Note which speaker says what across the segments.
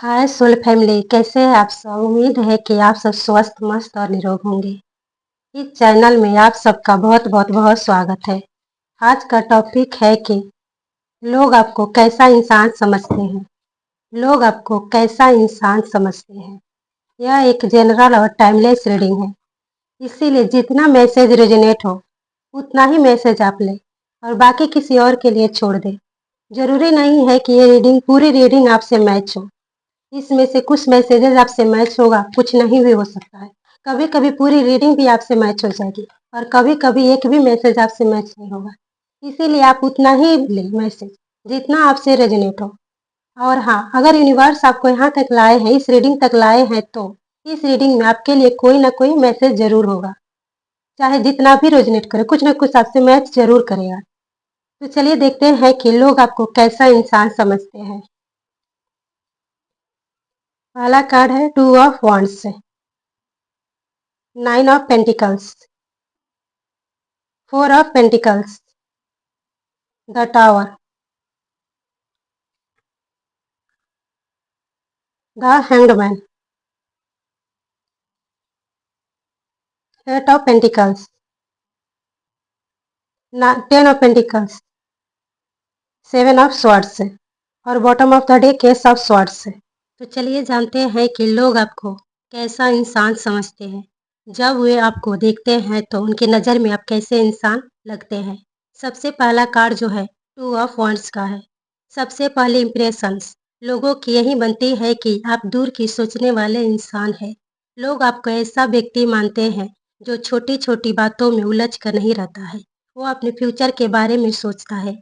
Speaker 1: हाय soul family, कैसे हैं आप सब। उम्मीद है कि आप सब स्वस्थ मस्त और निरोग होंगे। इस चैनल में आप सबका बहुत बहुत बहुत स्वागत है। आज का टॉपिक है कि लोग आपको कैसा इंसान समझते हैं। लोग आपको कैसा इंसान समझते हैं। यह एक जनरल और टाइमलेस रीडिंग है, इसीलिए जितना मैसेज रेजोनेट हो उतना ही मैसेज आप लें और बाकी किसी और के लिए छोड़ दें। जरूरी नहीं है कि ये पूरी रीडिंग आपसे मैच हो। इसमें से कुछ मैसेजेस आपसे मैच होगा, कुछ नहीं भी हो सकता है। कभी कभी पूरी रीडिंग भी आपसे मैच हो जाएगी और कभी कभी एक भी मैसेज आपसे मैच नहीं होगा। इसीलिए आप उतना ही लें मैसेज जितना आपसे रेजोनेट हो। और हाँ, अगर यूनिवर्स आपको यहाँ तक लाए हैं, इस रीडिंग तक लाए हैं, तो इस रीडिंग में आपके लिए कोई ना कोई मैसेज जरूर होगा। चाहे जितना भी रेजोनेट करे, कुछ ना कुछ आपसे मैच जरूर करेगा। तो चलिए देखते हैं कि लोग आपको कैसा इंसान समझते हैं। पहला कार्ड है 2 of wands, 9 of pentacles, 4 of pentacles, the tower, the hanged man, 8 of pentacles, 10 of pentacles, 7 of swords और bottom of the deck ace of swords. तो चलिए जानते हैं कि लोग आपको कैसा इंसान समझते हैं। जब वे आपको देखते हैं तो उनकी नज़र में आप कैसे इंसान लगते हैं। सबसे पहला कार्ड जो है 2 ऑफ वॉन्ड्स का है। सबसे पहले इम्प्रेशंस लोगों की यही बनती है कि आप दूर की सोचने वाले इंसान हैं। लोग आपको ऐसा व्यक्ति मानते हैं जो छोटी छोटी बातों में उलझ कर नहीं रहता है। वो अपने फ्यूचर के बारे में सोचता है।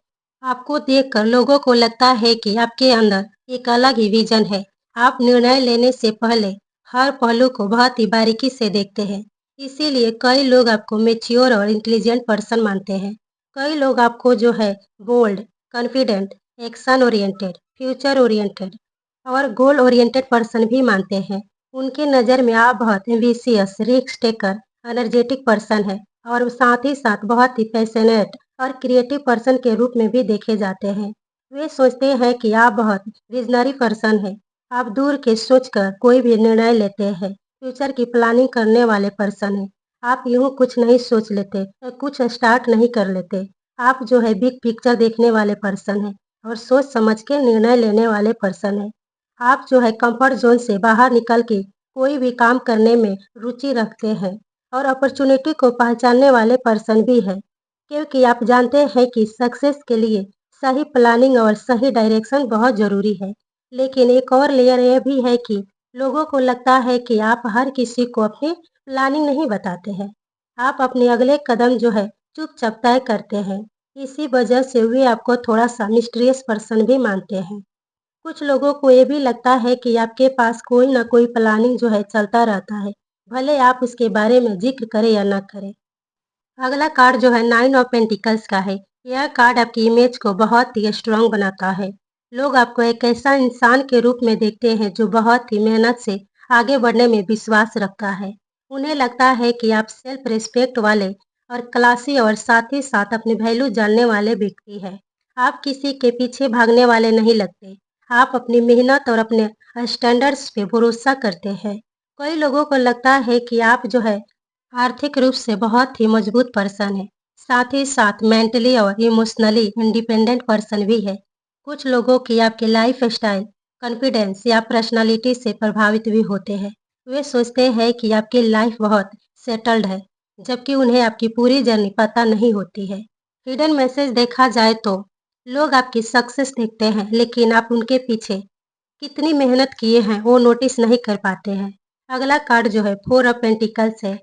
Speaker 1: आपको देखकर लोगों को लगता है कि आपके अंदर एक अलग ही विजन है। आप निर्णय लेने से पहले हर पहलू को बहुत ही बारीकी से देखते हैं। इसीलिए कई लोग आपको मैच्योर और इंटेलिजेंट पर्सन मानते हैं। कई लोग आपको जो है bold, confident, action oriented, future oriented और गोल ओरिएंटेड पर्सन भी मानते हैं। उनके नज़र में आप बहुत ambitious, risk taker, energetic person है और साथ ही साथ बहुत ही पैशनेट और क्रिएटिव पर्सन के रूप में भी देखे जाते हैं। वे सोचते हैं कि आप बहुत विजनरी पर्सन हैं। आप दूर के सोचकर कोई भी निर्णय लेते हैं। फ्यूचर की प्लानिंग करने वाले पर्सन हैं। आप यूं कुछ नहीं सोच लेते, कुछ स्टार्ट नहीं कर लेते। आप जो है बिग पिक्चर देखने वाले पर्सन हैं और सोच समझ के निर्णय लेने वाले पर्सन हैं। आप जो है कंफर्ट जोन से बाहर निकल के कोई भी काम करने में रुचि रखते हैं और अपॉर्चुनिटी को पहचानने वाले पर्सन भी हैं। क्योंकि आप जानते हैं कि सक्सेस के लिए सही प्लानिंग और सही डायरेक्शन बहुत ज़रूरी है। लेकिन एक और लेयर यह भी है कि लोगों को लगता है कि आप हर किसी को अपनी प्लानिंग नहीं बताते हैं। आप अपने अगले कदम जो है चुपचाप तय करते हैं। इसी वजह से वे आपको थोड़ा सा मिस्टीरियस पर्सन भी मानते हैं। कुछ लोगों को ये भी लगता है कि आपके पास कोई ना कोई प्लानिंग जो है चलता रहता है, भले आप उसके बारे में जिक्र करें या ना करें। अगला कार्ड जो है 9 ऑफ पेंटिकल्स का है। यह कार्ड आपकी इमेज को बहुत ही स्ट्रांग बनाता है। लोग आपको एक ऐसा इंसान के रूप में देखते हैं जो बहुत ही मेहनत से आगे बढ़ने में विश्वास रखता है। उन्हें लगता है कि आप सेल्फ रिस्पेक्ट वाले और क्लासी और साथ ही साथ अपने वैल्यू जानने वाले व्यक्ति हैं। आप किसी के पीछे भागने वाले नहीं लगते। आप अपनी मेहनत और अपने स्टैंडर्ड्स पे भरोसा करते हैं। कई लोगों को लगता है कि आप जो है आर्थिक रूप से बहुत ही मजबूत पर्सन है, साथ ही साथ मेंटली और इमोशनली इंडिपेंडेंट पर्सन भी है। कुछ लोगों की आपके लाइफ स्टाइल, कॉन्फिडेंस या पर्सनालिटी से प्रभावित भी होते हैं। वे सोचते हैं कि आपकी लाइफ बहुत सेटल्ड है, जबकि उन्हें आपकी पूरी जर्नी पता नहीं होती है। हिडन मैसेज देखा जाए तो लोग आपकी सक्सेस देखते हैं, लेकिन आप उनके पीछे कितनी मेहनत किए हैं वो नोटिस नहीं कर पाते हैं। अगला कार्ड जो है 4 ऑफ पेंटिकल्स है।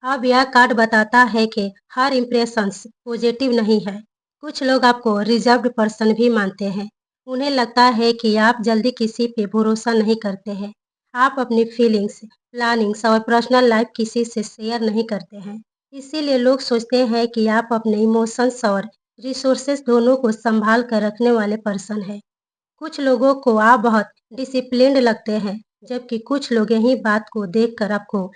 Speaker 1: अब यह कार्ड बताता है कि हर इम्प्रेशंस पॉजिटिव नहीं है। कुछ लोग आपको रिजर्व्ड पर्सन भी मानते हैं। उन्हें लगता है कि आप जल्दी किसी पे भरोसा नहीं करते हैं। आप अपनी फीलिंग्स, प्लानिंग्स और पर्सनल लाइफ किसी से शेयर नहीं करते हैं। इसीलिए लोग सोचते हैं कि आप अपने इमोशंस और रिसोर्सेज दोनों को संभाल कर रखने वाले पर्सन हैं। कुछ लोगों को आप बहुत डिसिप्लिन्ड लगते हैं, जबकि कुछ लोग यही बात को देखकर आपको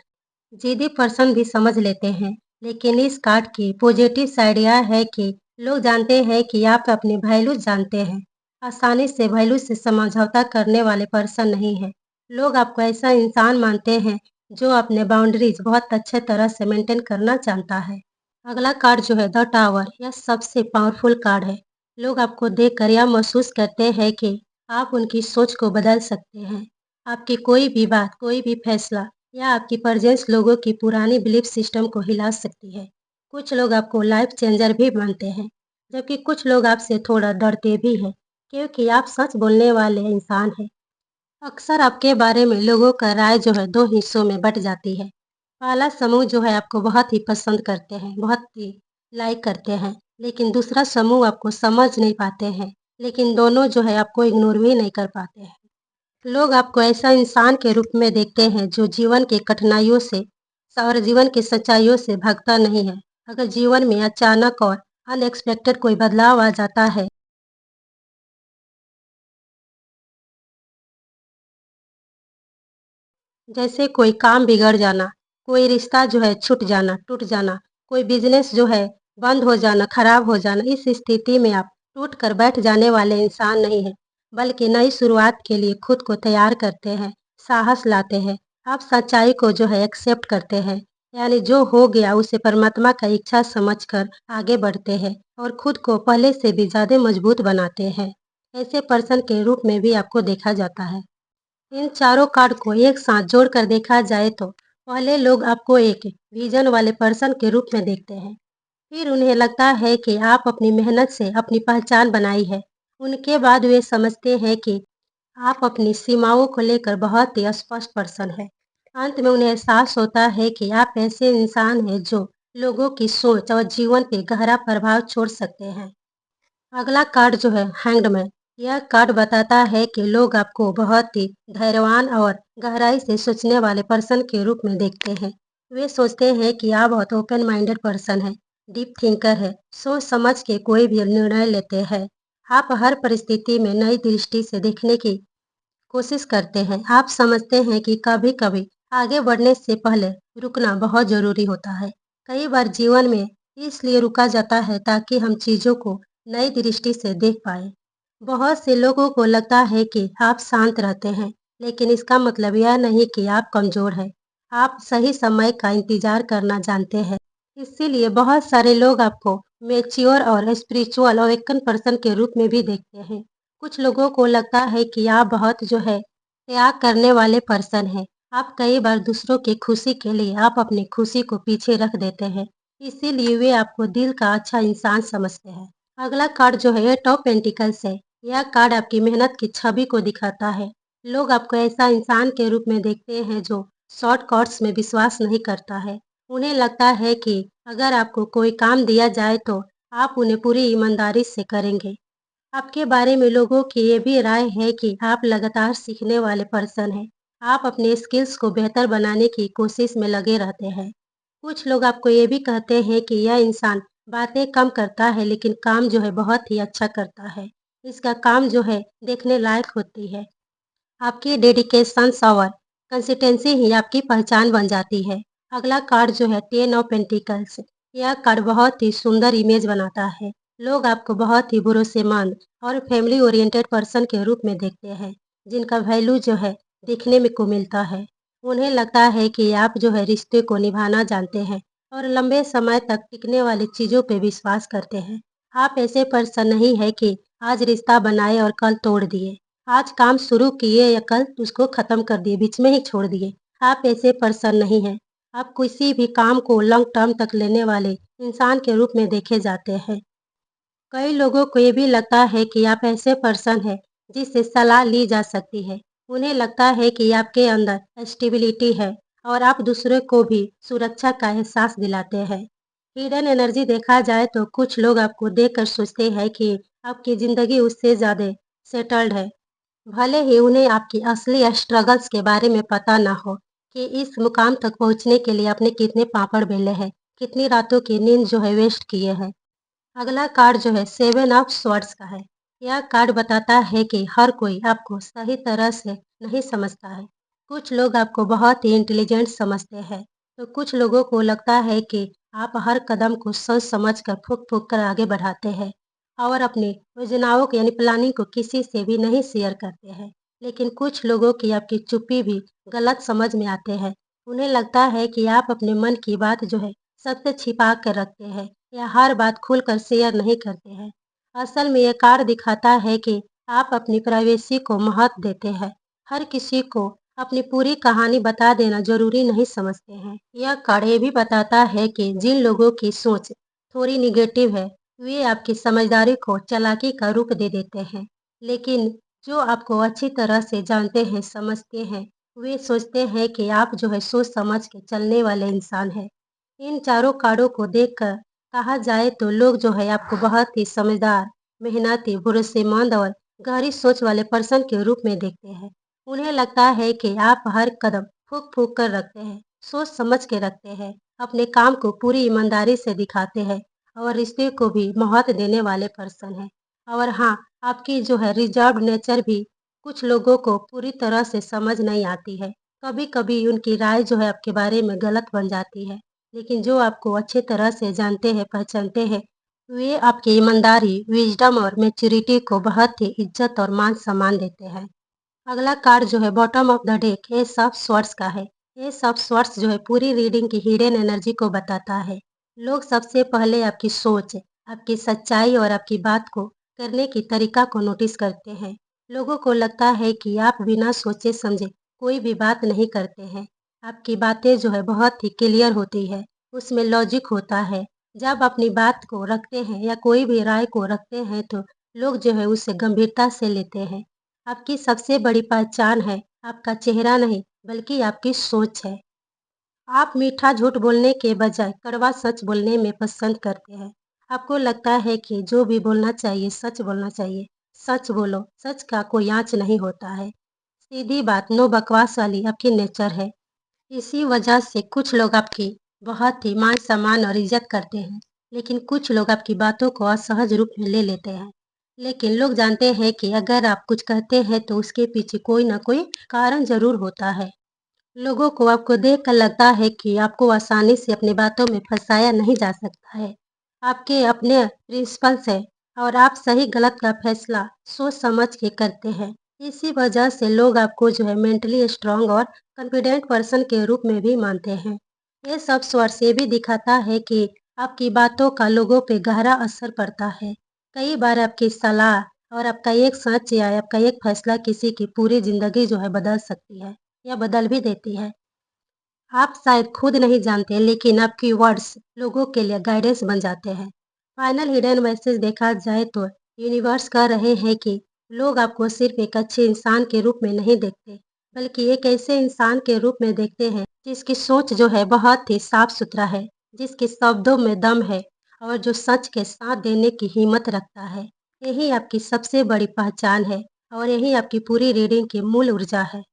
Speaker 1: जिद्दी पर्सन भी समझ लेते हैं। लेकिन इस कार्ड की पॉजिटिव साइड यह है कि लोग जानते हैं कि आप अपने वैल्यूज जानते हैं। आसानी से वैल्यू से समझौता करने वाले पर्सन नहीं है। लोग आपको ऐसा इंसान मानते हैं जो अपने बाउंड्रीज बहुत अच्छे तरह से मेंटेन करना जानता है। अगला कार्ड जो है द टावर, यह सबसे पावरफुल कार्ड है। लोग आपको देखकर यह महसूस करते हैं कि आप उनकी सोच को बदल सकते हैं। आपकी कोई भी बात, कोई भी फैसला या आपकी प्रेजेंस लोगों की पुरानी बिलीफ सिस्टम को हिला सकती है। कुछ लोग आपको लाइफ चेंजर भी मानते हैं, जबकि कुछ लोग आपसे थोड़ा डरते भी हैं, क्योंकि आप सच बोलने वाले इंसान हैं। अक्सर आपके बारे में लोगों का राय जो है 2 हिस्सों में बँट जाती है। पहला समूह जो है आपको बहुत ही पसंद करते हैं, बहुत ही लाइक करते हैं, लेकिन दूसरा समूह आपको समझ नहीं पाते हैं, लेकिन दोनों जो है आपको इग्नोर भी नहीं कर पाते हैं। लोग आपको ऐसा इंसान के रूप में देखते हैं जो जीवन की कठिनाइयों से और जीवन की सच्चाइयों से भागता नहीं है। अगर जीवन में अचानक और अनएक्सपेक्टेड कोई बदलाव आ जाता है, जैसे कोई काम बिगड़ जाना, कोई रिश्ता जो है छूट जाना, टूट जाना, कोई बिज़नेस जो है बंद हो जाना, खराब हो जाना, इस स्थिति में आप टूट कर बैठ जाने वाले इंसान नहीं हैं, बल्कि नई शुरुआत के लिए खुद को तैयार करते हैं, साहस लाते हैं। आप सच्चाई को जो है एक्सेप्ट करते हैं, यानी जो हो गया उसे परमात्मा का इच्छा समझकर आगे बढ़ते हैं और खुद को पहले से भी ज़्यादा मजबूत बनाते हैं। ऐसे पर्सन के रूप में भी आपको देखा जाता है। इन चारों कार्ड को एक साथ जोड़कर देखा जाए तो पहले लोग आपको एक विजन वाले पर्सन के रूप में देखते हैं। फिर उन्हें लगता है कि आप अपनी मेहनत से अपनी पहचान बनाई है। उनके बाद वे समझते हैं कि आप अपनी सीमाओं को लेकर बहुत ही स्पष्ट पर्सन है। अंत में उन्हें एहसास होता है कि आप ऐसे इंसान हैं जो लोगों की सोच और जीवन पे गहरा प्रभाव छोड़ सकते हैं। अगला कार्ड जो है हैंग्ड मैन, यह कार्ड बताता है कि लोग आपको बहुत ही धैर्यवान और गहराई से सोचने वाले पर्सन के रूप में देखते हैं। वे सोचते हैं कि आप बहुत ओपन माइंडेड पर्सन है, डीप थिंकर है, सोच समझ के कोई भी निर्णय लेते हैं। आप हर परिस्थिति में नई दृष्टि से देखने की कोशिश करते हैं। आप समझते हैं कि कभी-कभी आगे बढ़ने से पहले रुकना बहुत ज़रूरी होता है। कई बार जीवन में इसलिए रुका जाता है ताकि हम चीज़ों को नई दृष्टि से देख पाएँ। बहुत से लोगों को लगता है कि आप शांत रहते हैं, लेकिन इसका मतलब यह नहीं कि आप कमज़ोर हैं। आप सही समय का इंतज़ार करना जानते हैं। इसीलिए बहुत सारे लोग आपको मैच्योर और स्पिरिचुअल अवेकन पर्सन के रूप में भी देखते हैं। कुछ लोगों को लगता है कि आप बहुत जो है त्याग करने वाले पर्सन हैं। आप कई बार दूसरों की खुशी के लिए आप अपनी खुशी को पीछे रख देते हैं। इसीलिए वे आपको दिल का अच्छा इंसान समझते हैं। अगला कार्ड जो है एट ऑफ पेंटिकल्स है। यह कार्ड आपकी मेहनत की छवि को दिखाता है। लोग आपको ऐसा इंसान के रूप में देखते हैं जो शॉर्टकट्स में विश्वास नहीं करता है। उन्हें लगता है कि अगर आपको कोई काम दिया जाए तो आप उन्हें पूरी ईमानदारी से करेंगे। आपके बारे में लोगों की ये भी राय है कि आप लगातार सीखने वाले पर्सन हैं। आप अपने स्किल्स को बेहतर बनाने की कोशिश में लगे रहते हैं। कुछ लोग आपको ये भी कहते हैं कि यह इंसान बातें कम करता है लेकिन काम जो है बहुत ही अच्छा करता है। इसका काम जो है देखने लायक होती है। आपकी डेडिकेशन और कंसिस्टेंसी ही आपकी पहचान बन जाती है। अगला कार्ड जो है 10 ऑफ पेंटिकल्स, यह कार्ड बहुत ही सुंदर इमेज बनाता है। लोग आपको बहुत ही भरोसेमंद और फैमिली ओरिएंटेड पर्सन के रूप में देखते हैं, जिनका वैल्यू जो है देखने में को मिलता है। उन्हें लगता है कि आप जो है रिश्ते को निभाना जानते हैं और लंबे समय तक टिकने वाली चीज़ों पे विश्वास करते हैं। आप ऐसे पर्सन नहीं है कि आज रिश्ता बनाए और कल तोड़ दिए। आज काम शुरू किए या कल उसको खत्म कर दिए, बीच में ही छोड़ दिए। आप ऐसे पर्सन नहीं हैं। आप किसी भी काम को लॉन्ग टर्म तक लेने वाले इंसान के रूप में देखे जाते हैं। कई लोगों को ये भी लगता है कि आप ऐसे पर्सन हैं जिससे सलाह ली जा सकती है। उन्हें लगता है कि आपके अंदर स्टेबिलिटी है और आप दूसरे को भी सुरक्षा का एहसास दिलाते हैं। हिडन एनर्जी देखा जाए तो कुछ लोग आपको देखकर सोचते हैं कि आपकी ज़िंदगी उससे ज़्यादा सेटल्ड है। भले ही उन्हें आपकी असली स्ट्रगल्स के बारे में पता ना हो कि इस मुकाम तक पहुंचने के लिए आपने कितने पापड़ बेले हैं, कितनी रातों की नींद जो है वेस्ट किए हैं। अगला कार्ड जो है 7 ऑफ स्वॉर्ड्स का है। यह कार्ड बताता है कि हर कोई आपको सही तरह से नहीं समझता है। कुछ लोग आपको बहुत ही इंटेलिजेंट समझते हैं, तो कुछ लोगों को लगता है कि आप हर कदम को सोच समझ कर फूँक-फूँक कर आगे बढ़ाते हैं। और अपनी योजनाओं को यानी प्लानिंग को किसी से भी नहीं शेयर करते हैं। लेकिन कुछ लोगों की आपकी चुप्पी भी गलत समझ में आते हैं। उन्हें लगता है कि आप अपने मन की बात जो है सबसे छिपा कर रखते हैं या हर बात खुलकर शेयर नहीं करते हैं। असल में ये कार्ड दिखाता है कि आप अपनी प्राइवेसी को महत्व देते हैं। हर किसी को अपनी पूरी कहानी बता देना जरूरी नहीं समझते हैं। यह कार्ड ये भी बताता है कि जिन लोगों की सोच थोड़ी निगेटिव है, वे आपकी समझदारी को चालाकी का रूप दे देते हैं। लेकिन जो आपको अच्छी तरह से जानते हैं, समझते हैं, वे सोचते हैं कि आप जो है सोच समझ के चलने वाले इंसान हैं। इन चारों कार्डों को देखकर कहा जाए तो लोग जो है आपको बहुत ही समझदार, मेहनती, भरोसेमंद और गहरी सोच वाले पर्सन के रूप में देखते हैं। उन्हें लगता है कि आप हर कदम फूँक-फूँक कर रखते हैं, सोच समझ के रखते हैं, अपने काम को पूरी ईमानदारी से दिखाते हैं और रिश्ते को भी महत्व देने वाले पर्सन हैं। और हाँ, आपकी जो है रिज़र्व्ड नेचर भी कुछ लोगों को पूरी तरह से समझ नहीं आती है। कभी-कभी उनकी राय जो है आपके बारे में गलत बन जाती है। लेकिन जो आपको अच्छी तरह से जानते हैं, पहचानते हैं, वे आपकी ईमानदारी, विज़डम और मैच्योरिटी को बहुत ही इज़्ज़त और मान-सम्मान देते हैं। अगला कार्ड जो है bottom of the deck S of swords का है। एस ऑफ स्वॉर्ड्स जो है पूरी रीडिंग की हिडन एनर्जी को बताता है। लोग सबसे पहले आपकी सोच, आपकी सच्चाई और आपकी बात को करने की तरीका को नोटिस करते हैं। लोगों को लगता है कि आप बिना सोचे समझे कोई भी बात नहीं करते हैं। आपकी बातें जो है बहुत ही क्लियर होती है, उसमें लॉजिक होता है। जब अपनी बात को रखते हैं या कोई भी राय को रखते हैं तो लोग जो है उसे गंभीरता से लेते हैं। आपकी सबसे बड़ी पहचान है आपका चेहरा नहीं, बल्कि आपकी सोच है। आप मीठा झूठ बोलने के बजाय कड़वा सच बोलने में पसंद करते हैं। आपको लगता है कि जो भी बोलना चाहिए, सच बोलना चाहिए। सच बोलो, सच का कोई आँच नहीं होता है। सीधी बात, नो बकवास वाली आपकी नेचर है। इसी वजह से कुछ लोग आपकी बहुत ही मान-सम्मान और इज़्ज़त करते हैं, लेकिन कुछ लोग आपकी बातों को असहज रूप में ले लेते हैं। लेकिन लोग जानते हैं कि अगर आप कुछ कहते हैं तो उसके पीछे कोई न कोई कारण ज़रूर होता है। लोगों को आपको देखकर लगता है कि आपको आसानी से अपनी बातों में फँसाया नहीं जा सकता है। आपके अपने प्रिंसिपल्स हैं और आप सही-गलत का फैसला सोच समझ के करते हैं। इसी वजह से लोग आपको जो है मेंटली स्ट्रॉन्ग और कॉन्फिडेंट पर्सन के रूप में भी मानते हैं। ये सब सोर्स ये भी दिखाता है कि आपकी बातों का लोगों पे गहरा असर पड़ता है। कई बार आपकी सलाह और आपका एक सच या आपका एक फैसला किसी की पूरी ज़िंदगी जो है बदल सकती है या बदल भी देती है। आप शायद खुद नहीं जानते लेकिन आपकी वर्ड्स लोगों के लिए गाइडेंस बन जाते हैं। फाइनल हिडन मैसेज देखा जाए तो यूनिवर्स कह रहे हैं कि लोग आपको सिर्फ एक अच्छे इंसान के रूप में नहीं देखते, बल्कि एक ऐसे इंसान के रूप में देखते हैं जिसकी सोच जो है बहुत ही साफ सुथरा है, जिसके शब्दों में दम है और जो सच के साथ देने की हिम्मत रखता है। यही आपकी सबसे बड़ी पहचान है और यही आपकी पूरी रीडिंग की मूल ऊर्जा है।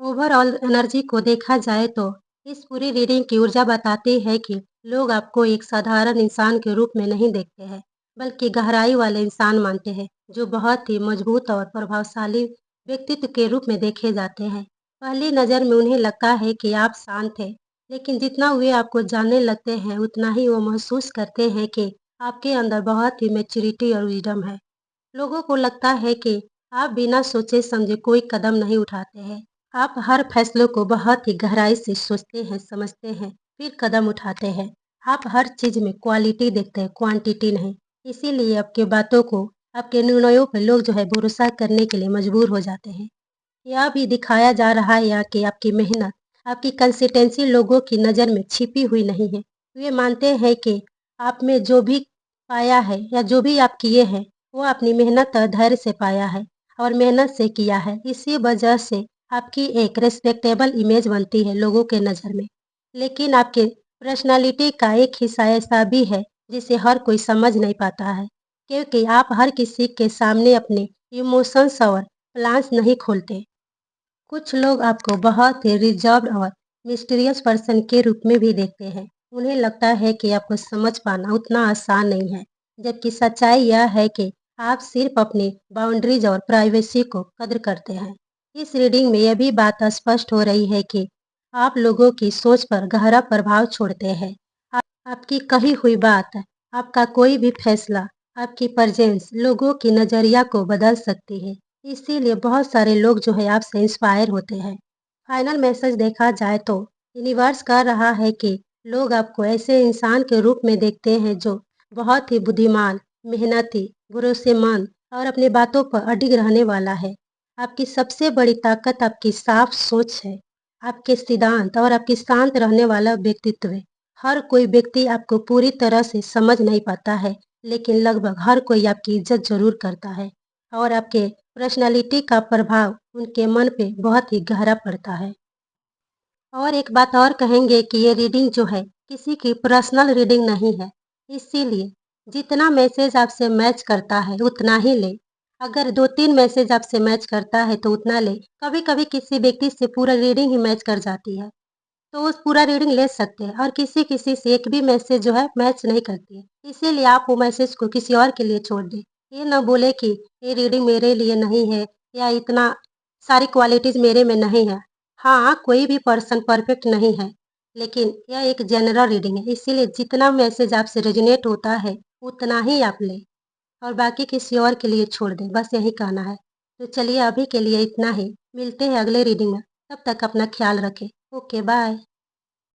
Speaker 1: ओवरऑल एनर्जी को देखा जाए तो इस पूरी रीडिंग की ऊर्जा बताती है कि लोग आपको एक साधारण इंसान के रूप में नहीं देखते हैं, बल्कि गहराई वाले इंसान मानते हैं, जो बहुत ही मजबूत और प्रभावशाली व्यक्तित्व के रूप में देखे जाते हैं। पहली नज़र में उन्हें लगता है कि आप शांत हैं, लेकिन जितना वे आपको जानने लगते हैं, उतना ही वो महसूस करते हैं कि आपके अंदर बहुत ही मैच्योरिटी और विजडम है। लोगों को लगता है कि आप बिना सोचे समझे कोई कदम नहीं उठाते हैं। आप हर फैसलों को बहुत ही गहराई से सोचते हैं, समझते हैं, फिर कदम उठाते हैं। आप हर चीज़ में क्वालिटी देखते हैं, क्वांटिटी नहीं। इसीलिए आपकी बातों को, आपके निर्णयों पर लोग जो है भरोसा करने के लिए मजबूर हो जाते हैं। यह भी दिखाया जा रहा है यहाँ कि आपकी मेहनत, आपकी कंसिस्टेंसी लोगों की नज़र में छिपी हुई नहीं है। वे मानते हैं कि आप में जो भी पाया है या जो भी आप किए हैं, वो अपनी मेहनत और धैर्य से पाया है और मेहनत से किया है। इसी वजह से आपकी एक रिस्पेक्टेबल इमेज बनती है लोगों के नज़र में। लेकिन आपके पर्सनैलिटी का एक हिस्सा ऐसा भी है, जिसे हर कोई समझ नहीं पाता है, क्योंकि आप हर किसी के सामने अपने इमोशंस और प्लान्स नहीं खोलते। कुछ लोग आपको बहुत ही रिजर्व्ड और मिस्टीरियस पर्सन के रूप में भी देखते हैं। उन्हें लगता है कि आपको समझ पाना उतना आसान नहीं है, जबकि सच्चाई यह है कि आप सिर्फ अपनी बाउंड्रीज और प्राइवेसी को कद्र करते हैं। इस रीडिंग में यह भी बात स्पष्ट हो रही है कि आप लोगों की सोच पर गहरा प्रभाव छोड़ते हैं। आपकी कही हुई बात, आपका कोई भी फैसला आपकी प्रेज़ेंस लोगों की नज़रिया को बदल सकती है, इसीलिए बहुत सारे लोग जो है आपसे इंस्पायर होते हैं। फाइनल मैसेज देखा जाए तो यूनिवर्स कह रहा है कि लोग आपको ऐसे इंसान के रूप में देखते हैं जो बहुत ही बुद्धिमान, मेहनती, भरोसेमंद और अपनी बातों पर अडिग रहने वाला है। आपकी सबसे बड़ी ताकत आपकी साफ सोच है, आपके सिद्धांत और आपकी शांत रहने वाला व्यक्तित्व है। हर कोई व्यक्ति आपको पूरी तरह से समझ नहीं पाता है, लेकिन लगभग हर कोई आपकी इज़्ज़त ज़रूर करता है और आपके पर्सनैलिटी का प्रभाव उनके मन पे बहुत ही गहरा पड़ता है। और एक बात और कहेंगे कि ये रीडिंग जो है, किसी की पर्सनल रीडिंग नहीं है। इसीलिए जितना मैसेज आपसे मैच करता है, उतना ही लें। अगर 2-3 मैसेज आपसे मैच करता है, तो उतना लें। कभी-कभी किसी व्यक्ति से पूरा रीडिंग ही मैच कर जाती है। तो उस पूरा रीडिंग ले सकते हैं और किसी-किसी से एक भी मैसेज जो है मैच नहीं करती है। इसीलिए आप वो मैसेज को किसी और के लिए छोड़ दें। ये ना बोले कि ये रीडिंग मेरे लिए नहीं है या इतना सारी क्वालिटीज़ मेरे में नहीं है। हाँ, कोई भी पर्सन परफेक्ट नहीं है, लेकिन यह एक जनरल रीडिंग है, इसीलिए जितना मैसेज आपसे रेज़ोनेट होता है, उतना ही आप लें और बाकी किसी और के लिए छोड़ दें, बस यही कहना है। तो चलिए अभी के लिए इतना ही, मिलते हैं अगले रीडिंग में, तब तक अपना ख्याल रखें। Okay, bye.